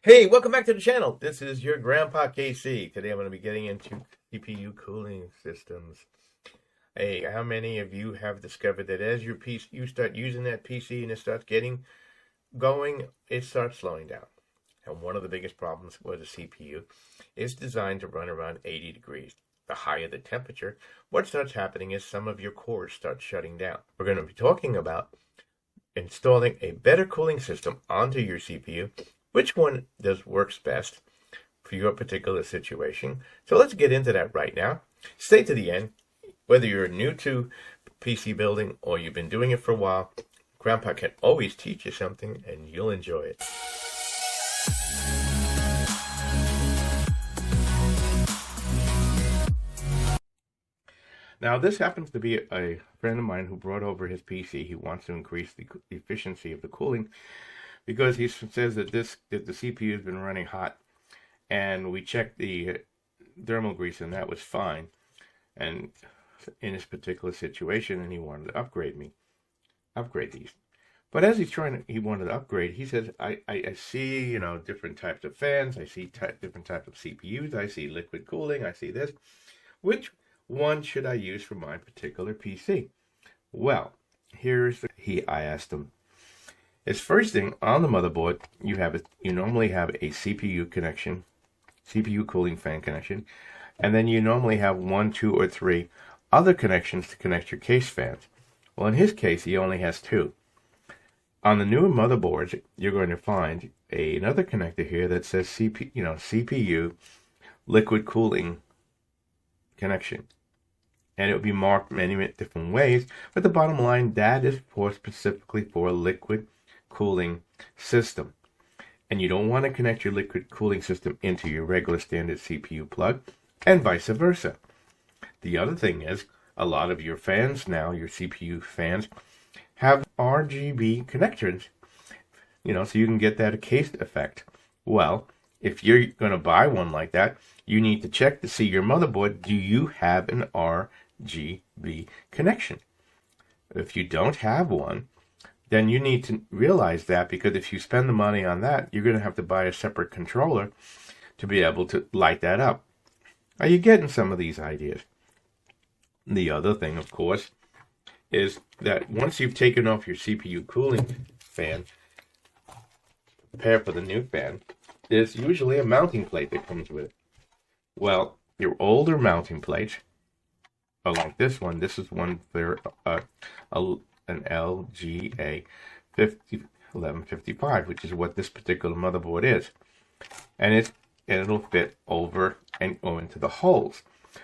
Hey, welcome back to the channel. This is your Grandpa KC. Today I'm going to be getting into CPU cooling systems. Hey, how many of you have discovered that as your PC, you start using that PC and it starts getting going, it starts slowing down? And one of the biggest problems with a CPU is designed to run around 80 degrees. The higher the temperature, what starts happening is some of your cores start shutting down. We're going to be talking about installing a better cooling system onto your CPU. Which one works best for your particular situation? So let's get into that right now. Stay to the end. Whether you're new to PC building or you've been doing it for a while, Grandpa can always teach you something and you'll enjoy it. Now, this happens to be a friend of mine who brought over his PC. He wants to increase the efficiency of the cooling because he says that the CPU has been running hot, and we checked the thermal grease and that was fine, and in this particular situation, and he wanted to upgrade these. But as he wanted to upgrade, he says, I see, different types of fans, I see different types of CPUs, I see liquid cooling, I see this. Which one should I use for my particular PC? Well, I asked him. His first thing on the motherboard, you normally have a CPU connection, CPU cooling fan connection, and then you normally have 1, 2, or 3 other connections to connect your case fans. Well, in his case, he only has 2. On the newer motherboards, you're going to find another connector here that says CPU liquid cooling connection. And it will be marked many different ways, but the bottom line, that is specifically for a liquid cooling system. And you don't want to connect your liquid cooling system into your regular standard CPU plug, and vice versa. The other thing is, a lot of your fans now, your CPU fans, have RGB connectors, so you can get that case effect. Well, if you're going to buy one like that, you need to check to see your motherboard, do you have an RGB connection? If you don't have one, then you need to realize that, because if you spend the money on that, you're going to have to buy a separate controller to be able to light that up. Are you getting some of these ideas? The other thing, of course, is that once you've taken off your CPU cooling fan, prepare for the new fan, there's usually a mounting plate that comes with it. Well, your older mounting plates are like this one. This is one for an LGA 1155, which is what this particular motherboard is. And it'll fit over and go into the holes.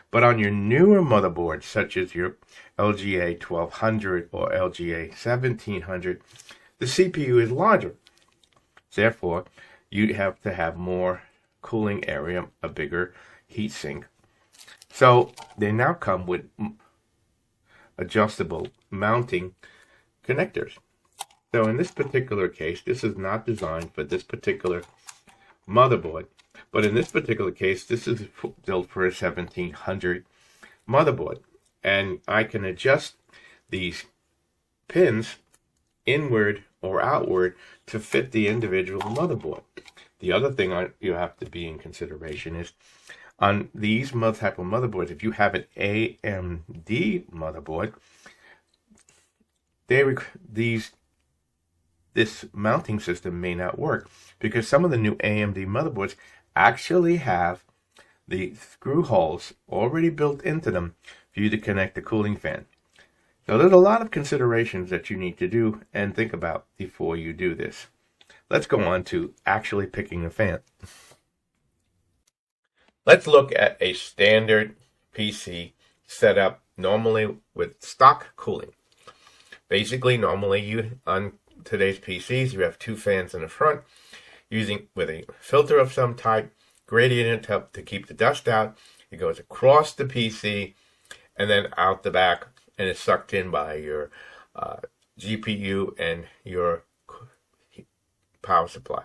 But on your newer motherboards, such as your LGA 1200 or LGA 1700, the CPU is larger. Therefore, you have to have more cooling area, a bigger heat sink. So they now come with adjustable mounting connectors. So in this particular case, this is not designed for this particular motherboard, but in this particular case, this is built for a 1700 motherboard, and I can adjust these pins inward or outward to fit the individual motherboard. The other thing you have to be in consideration is on these type of motherboards, if you have an AMD motherboard, this mounting system may not work, because some of the new AMD motherboards actually have the screw holes already built into them for you to connect the cooling fan. So there's a lot of considerations that you need to do and think about before you do this. Let's go on to actually picking a fan. Let's look at a standard PC setup, normally with stock cooling. Basically, normally on today's PCs, you have 2 fans in the front, with a filter of some type, gradient to keep the dust out. It goes across the PC and then out the back, and it's sucked in by your GPU and your power supply.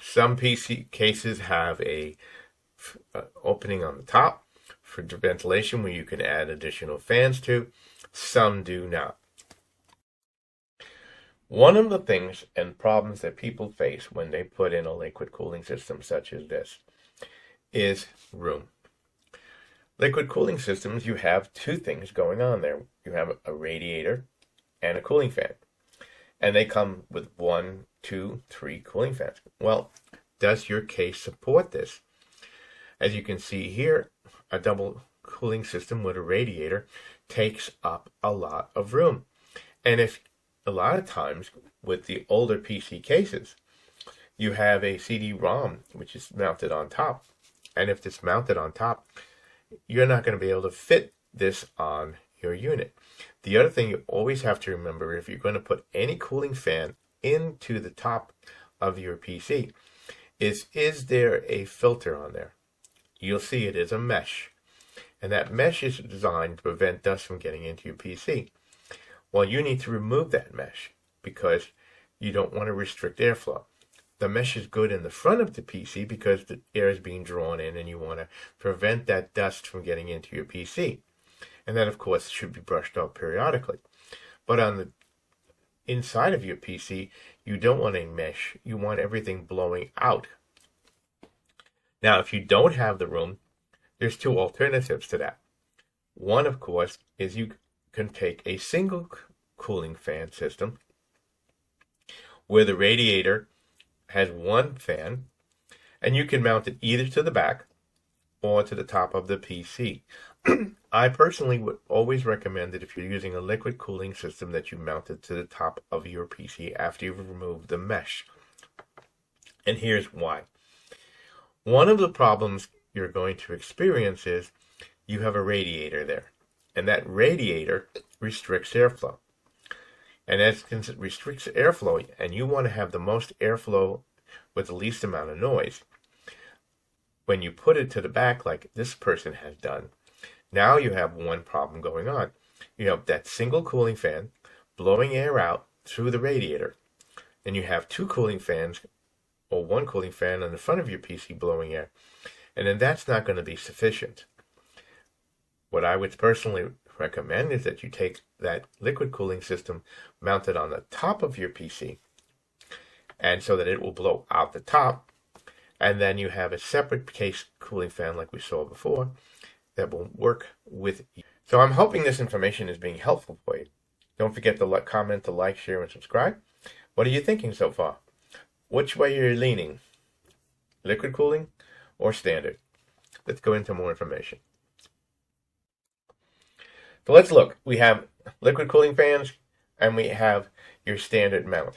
Some PC cases have a opening on the top for ventilation where you can add additional fans to. Some do not. One of the things and problems that people face when they put in a liquid cooling system such as this is room. Liquid cooling systems, you have two things going on there. You have a radiator and a cooling fan. And they come with 1, 2, 3 cooling fans. Well, does your case support this? As you can see here, a double cooling system with a radiator takes up a lot of room. And if a lot of times with the older PC cases, you have a CD-ROM which is mounted on top. And if it's mounted on top, you're not going to be able to fit this on your unit. The other thing you always have to remember, if you're going to put any cooling fan into the top of your PC, is there a filter on there? You'll see it is a mesh. And that mesh is designed to prevent dust from getting into your PC. Well, you need to remove that mesh because you don't want to restrict airflow. The mesh is good in the front of the PC because the air is being drawn in and you want to prevent that dust from getting into your PC. And that, of course, should be brushed off periodically. But on the inside of your PC, you don't want a mesh. You want everything blowing out. Now, if you don't have the room, there's two alternatives to that. One, of course, is you can take a single cooling fan system where the radiator has one fan, and you can mount it either to the back or to the top of the PC. I personally would always recommend that if you're using a liquid cooling system that you mount it to the top of your PC after you've removed the mesh. And here's why. One of the problems you're going to experience is you have a radiator there, and that radiator restricts airflow. And as it restricts airflow, and you want to have the most airflow with the least amount of noise, when you put it to the back like this person has done, now you have one problem going on. You have that single cooling fan blowing air out through the radiator, and you have two cooling fans or one cooling fan on the front of your PC blowing air, and then that's not going to be sufficient. What I would personally recommend is that you take that liquid cooling system mounted on the top of your PC, and so that it will blow out the top, and then you have a separate case cooling fan like we saw before that will work with you. So I'm hoping this information is being helpful for you. Don't forget to comment, to like, share, and subscribe. What are you thinking so far? Which way are you leaning? Liquid cooling or standard? Let's go into more information. So let's look. We have liquid cooling fans and we have your standard mount.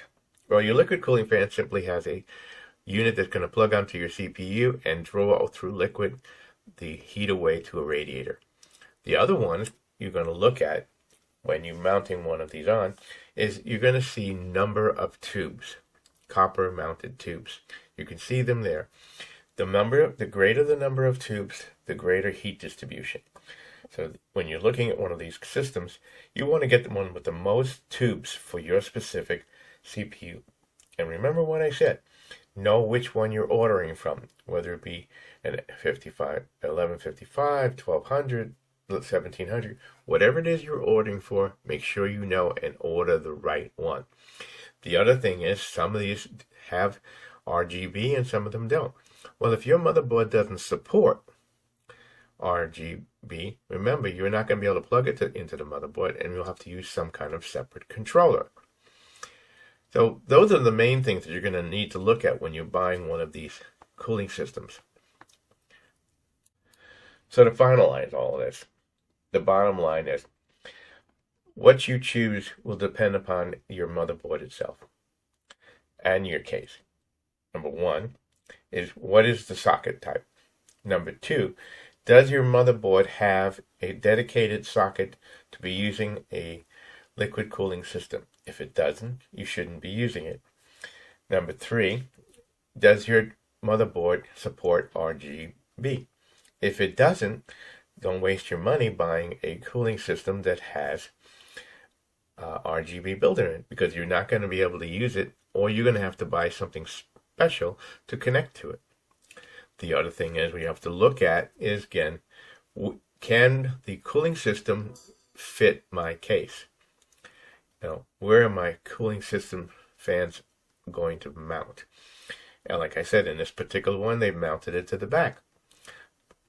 Well, your liquid cooling fan simply has a unit that's going to plug onto your CPU and draw through liquid the heat away to a radiator. The other ones you're going to look at when you're mounting one of these on is you're going to see number of tubes, copper mounted tubes. You can see them there. The greater the number of tubes, the greater heat distribution. So when you're looking at one of these systems, you want to get the one with the most tubes for your specific CPU. And remember what I said. Know which one you're ordering from, whether it be an 1155, 1200, 1700, whatever it is you're ordering for, make sure you know and order the right one. The other thing is some of these have RGB and some of them don't. Well, if your motherboard doesn't support RGB, remember you're not going to be able to plug it into the motherboard, and you'll have to use some kind of separate controller. So those are the main things that you're going to need to look at when you're buying one of these cooling systems. So to finalize all of this, the bottom line is what you choose will depend upon your motherboard itself and your case. Number one is what is the socket type? Number two, does your motherboard have a dedicated socket to be using a liquid cooling system? If it doesn't, you shouldn't be using it. Number three, does your motherboard support RGB? If it doesn't, don't waste your money buying a cooling system that has RGB built in it, because you're not going to be able to use it, or you're going to have to buy something special to connect to it. The other thing is we have to look at is, again, can the cooling system fit my case? where are my cooling system fans going to mount? And like I said, in this particular one, they've mounted it to the back.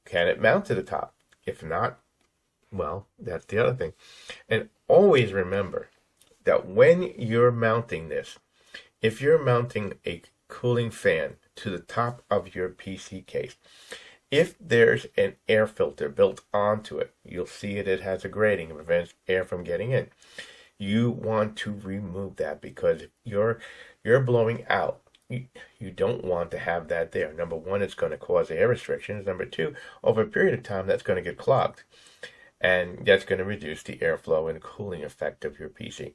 Can it mount to the top? If not, well, that's the other thing. And always remember that when you're mounting this, if you're mounting a cooling fan to the top of your PC case, if there's an air filter built onto it, you'll see it has a grating that prevents air from getting in. You want to remove that because if you're blowing out, you don't want to have that there. Number one, it's going to cause air restrictions. Number two, over a period of time, that's going to get clogged. And that's going to reduce the airflow and cooling effect of your PC.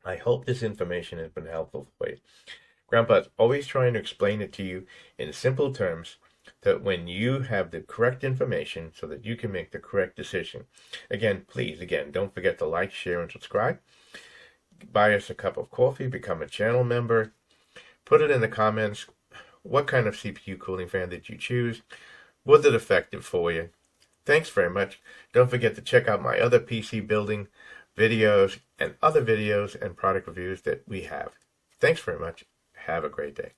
I hope this information has been helpful for you. Grandpa's always trying to explain it to you in simple terms that when you have the correct information so that you can make the correct decision. Again, don't forget to like, share, and subscribe. Buy us a cup of coffee, become a channel member. Put it in the comments. What kind of CPU cooling fan did you choose? Was it effective for you? Thanks very much. Don't forget to check out my other PC building videos and other videos and product reviews that we have. Thanks very much. Have a great day.